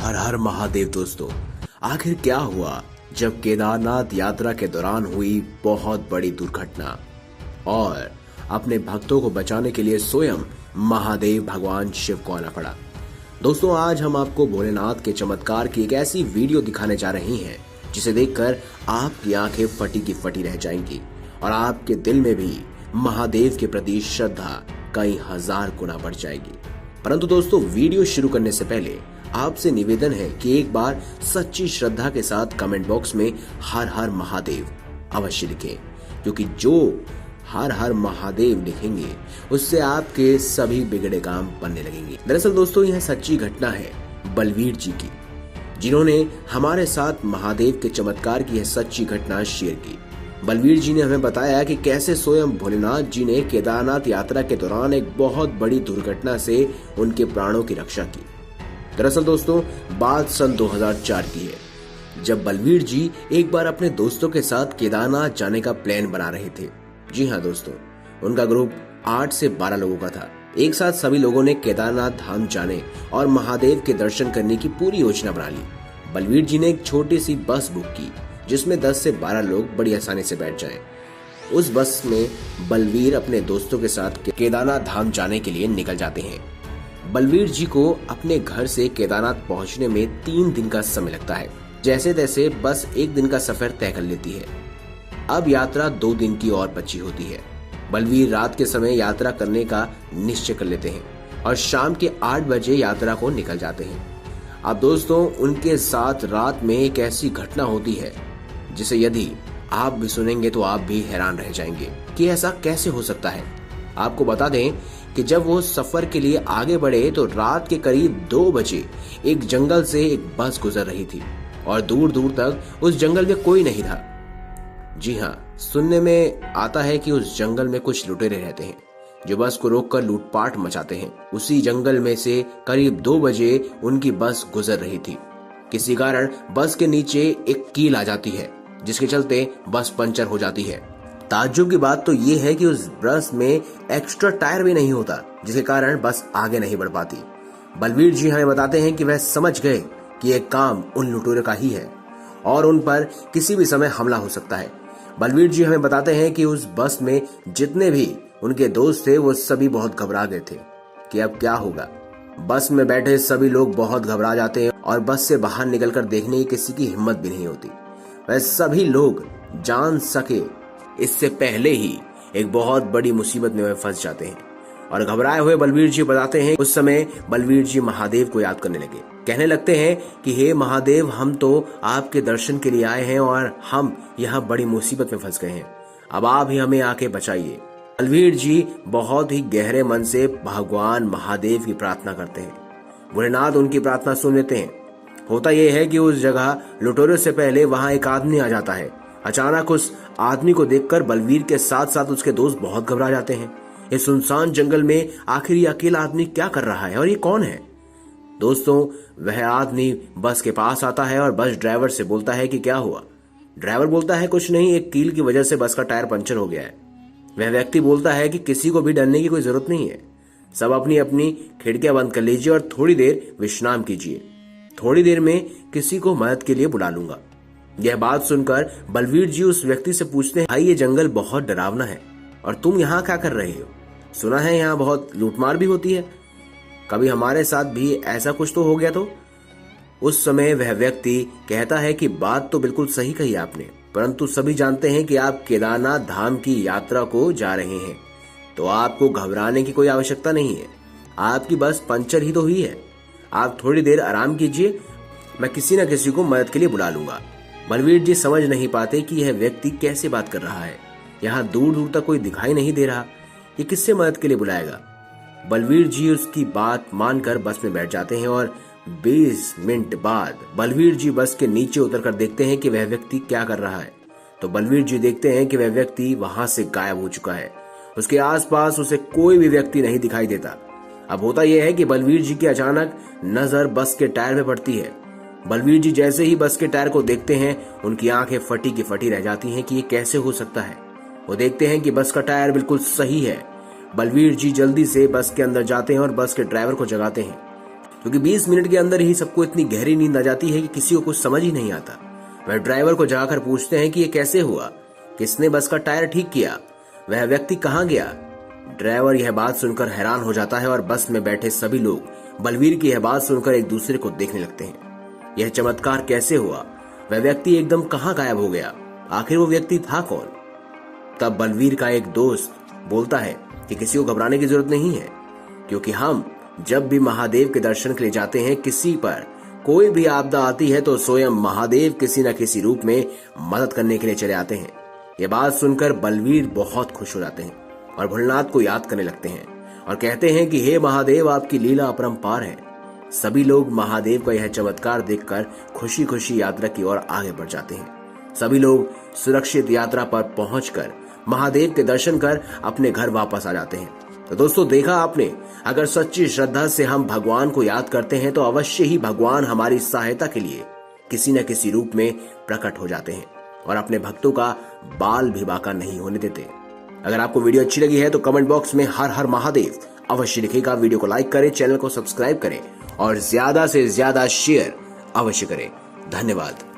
हर हर महादेव दोस्तों, आखिर क्या हुआ जब केदारनाथ यात्रा के दौरान हुई बहुत बड़ी दुर्घटना और अपने भक्तों को बचाने के लिए स्वयं महादेव भगवान शिव को आना पड़ा। दोस्तों, आज हम आपको भोलेनाथ के चमत्कार की एक ऐसी वीडियो दिखाने जा रहे हैं जिसे देखकर आपकी आंखें फटी की फटी रह जाएंगी और आपके दिल में भी महादेव के प्रति श्रद्धा कई हजार गुना बढ़ जाएगी। परंतु दोस्तों, वीडियो शुरू करने से पहले आपसे निवेदन है कि एक बार सच्ची श्रद्धा के साथ कमेंट बॉक्स में हर हर महादेव अवश्य लिखें, क्योंकि जो हर हर महादेव लिखेंगे उससे आपके सभी बिगड़े काम बनने लगेंगे। दरअसल दोस्तों, यह सच्ची घटना है बलवीर जी की, जिन्होंने हमारे साथ महादेव के चमत्कार की यह सच्ची घटना शेयर की। बलवीर जी ने हमें बताया कि कैसे स्वयं भोलेनाथ जी ने केदारनाथ यात्रा के दौरान एक बहुत बड़ी दुर्घटना से उनके प्राणों की रक्षा की। दरअसल दोस्तों, बात सन 2004 की है, जब बलवीर जी एक बार अपने दोस्तों के साथ केदारनाथ जाने का प्लान बना रहे थे। जी हाँ दोस्तों, उनका ग्रुप 8 से 12 लोगों का था। एक साथ सभी लोगों ने केदारनाथ धाम जाने और महादेव के दर्शन करने की पूरी योजना बना ली। बलवीर जी ने एक छोटी सी बस बुक की जिसमें 10 से 12 लोग बड़ी आसानी से बैठ जाएं। उस बस में बलवीर अपने दोस्तों के साथ केदारनाथ धाम जाने के लिए निकल जाते हैं। बलवीर जी को अपने घर से केदारनाथ पहुंचने में 3 दिन का समय लगता है। जैसे तैसे बस 1 दिन का सफर तय कर लेती है। अब यात्रा 2 दिन की और बची होती है। बलवीर रात के समय यात्रा करने का निश्चय कर लेते हैं और शाम के 8 बजे यात्रा को निकल जाते हैं। अब दोस्तों, उनके साथ रात में एक ऐसी घटना होती है जिसे यदि आप भी सुनेंगे तो आप भी हैरान रह जाएंगे कि ऐसा कैसे हो सकता है। आपको बता दें कि जब वो सफर के लिए आगे बढ़े तो रात के करीब 2 बजे एक जंगल से एक बस गुजर रही थी और दूर दूर तक उस जंगल में कोई नहीं था। जी हाँ, सुनने में आता है कि उस जंगल में कुछ लुटेरे रहते हैं जो बस को रोककर लूटपाट मचाते हैं। उसी जंगल में से करीब 2 बजे उनकी बस गुजर रही थी। किसी कारण बस के नीचे एक कील आ जाती है, जिसके चलते बस पंचर हो जाती है। ताज्जुब की बात तो ये है कि उस बस में एक्स्ट्रा टायर भी नहीं होता, जिसके कारण बस आगे नहीं बढ़ पाती। बलवीर जी हमें बताते हैं कि वह समझ गए कि यह काम उन लुटेरों का ही है और उन पर किसी भी समय हमला हो सकता है। बलवीर जी हमें बताते हैं कि उस बस में जितने भी उनके दोस्त थे वो सभी बहुत घबरा गए थे कि अब क्या होगा। बस में बैठे सभी लोग बहुत घबरा जाते हैं और बस से बाहर निकलकर देखने की किसी की हिम्मत भी नहीं होती। वह सभी लोग जान सके इससे पहले ही एक बहुत बड़ी मुसीबत में वह फंस जाते हैं और घबराए हुए बलवीर जी बताते हैं उस समय बलवीर जी महादेव को याद करने लगे। कहने लगते हैं कि हे महादेव, हम तो आपके दर्शन के लिए आए हैं और हम यहाँ बड़ी मुसीबत में फंस गए हैं। अब आप ही हमें आके बचाइए। बलवीर जी बहुत ही गहरे मन से भगवान महादेव की प्रार्थना करते हैं। भोलेनाथ उनकी प्रार्थना सुन लेते हैं। होता यह है कि उस जगह लुटेरों से पहले वहां एक आदमी आ जाता है। अचानक उस आदमी को देखकर बलवीर के साथ साथ उसके दोस्त बहुत घबरा जाते हैं। इस सुनसान जंगल में आखिर ये अकेला आदमी क्या कर रहा है और ये कौन है? दोस्तों, वह आदमी बस के पास आता है और बस ड्राइवर से बोलता है कि क्या हुआ। ड्राइवर बोलता है कुछ नहीं, एक कील की वजह से बस का टायर पंचर हो गया है। वह व्यक्ति बोलता है कि किसी को भी डरने की कोई जरूरत नहीं है, सब अपनी अपनी खिड़कियां बंद कर लीजिए और थोड़ी देर विश्राम कीजिए। थोड़ी देर में किसी को मदद के लिए बुला लूंगा। यह बात सुनकर बलवीर जी उस व्यक्ति से पूछते हैं, भाई ये जंगल बहुत डरावना है और तुम यहाँ क्या कर रहे हो? सुना है यहाँ बहुत लूटमार भी होती है, कभी हमारे साथ भी ऐसा कुछ तो हो गया तो? उस समय वह व्यक्ति कहता है कि बात तो बिल्कुल सही कही आपने, परंतु सभी जानते हैं कि आप केदारनाथ धाम की यात्रा को जा रहे हैं, तो आपको घबराने की कोई आवश्यकता नहीं है। आपकी बस पंचर ही तो हुई है। आप थोड़ी देर आराम कीजिए, मैं किसी न किसी को मदद के लिए बुला लूंगा। बलवीर जी समझ नहीं पाते कि यह व्यक्ति कैसे बात कर रहा है। यहाँ दूर दूर तक कोई दिखाई नहीं दे रहा, ये किससे मदद के लिए बुलाएगा? बलवीर जी उसकी बात मानकर बस में बैठ जाते हैं और 20 मिनट बाद बलवीर जी बस के नीचे उतरकर देखते हैं कि वह व्यक्ति क्या कर रहा है। तो बलवीर जी देखते हैं कि वह व्यक्ति वहां से गायब हो चुका है। उसके आसपास उसे कोई भी व्यक्ति नहीं दिखाई देता। अब होता यह है कि बलवीर जी की अचानक नजर बस के टायर में पड़ती है। बलवीर जी जैसे ही बस के टायर को देखते हैं, उनकी आंखें फटी की फटी रह जाती हैं कि ये कैसे हो सकता है। वो देखते हैं कि बस का टायर बिल्कुल सही है। बलवीर जी जल्दी से बस के अंदर जाते हैं और बस के ड्राइवर को जगाते हैं। क्योंकि 20 मिनट के अंदर ही सबको इतनी गहरी नींद आ जाती है कि किसी को कुछ समझ ही नहीं आता। वह ड्राइवर को जाकर पूछते हैं कि ये कैसे हुआ, किसने बस का टायर ठीक किया, वह व्यक्ति कहाँ गया। ड्राइवर यह बात सुनकर हैरान हो जाता है और बस में बैठे सभी लोग बलवीर की यह बात सुनकर एक दूसरे को देखने लगते हैं। यह चमत्कार कैसे हुआ, वह व्यक्ति एकदम कहाँ गायब हो गया, आखिर वो व्यक्ति था कौन। तब बलवीर का एक दोस्त बोलता है कि किसी को घबराने की जरूरत नहीं है, क्योंकि हम जब भी महादेव के दर्शन के लिए जाते हैं, किसी पर कोई भी आपदा आती है तो स्वयं महादेव किसी न किसी रूप में मदद करने के लिए चले आते हैं। ये बात सुनकर बलवीर बहुत खुश हो जाते हैं और भोलेनाथ को याद करने लगते हैं और कहते हैं कि हे महादेव, आपकी लीला अपरंपार है। सभी लोग महादेव का यह चमत्कार देखकर खुशी खुशी यात्रा की ओर आगे बढ़ जाते हैं। सभी लोग सुरक्षित यात्रा पर पहुंचकर महादेव के दर्शन कर अपने घर वापस आ जाते हैं। तो दोस्तों, देखा आपने, अगर सच्ची श्रद्धा से हम भगवान को याद करते हैं तो अवश्य ही भगवान हमारी सहायता के लिए किसी न किसी रूप में प्रकट हो जाते हैं और अपने भक्तों का बाल भी बांका नहीं होने देते। अगर आपको वीडियो अच्छी लगी है तो कमेंट बॉक्स में हर हर महादेव अवश्य लिखिएगा। वीडियो को लाइक करें, चैनल को सब्सक्राइब करें और ज्यादा से ज्यादा शेयर अवश्य करें। धन्यवाद।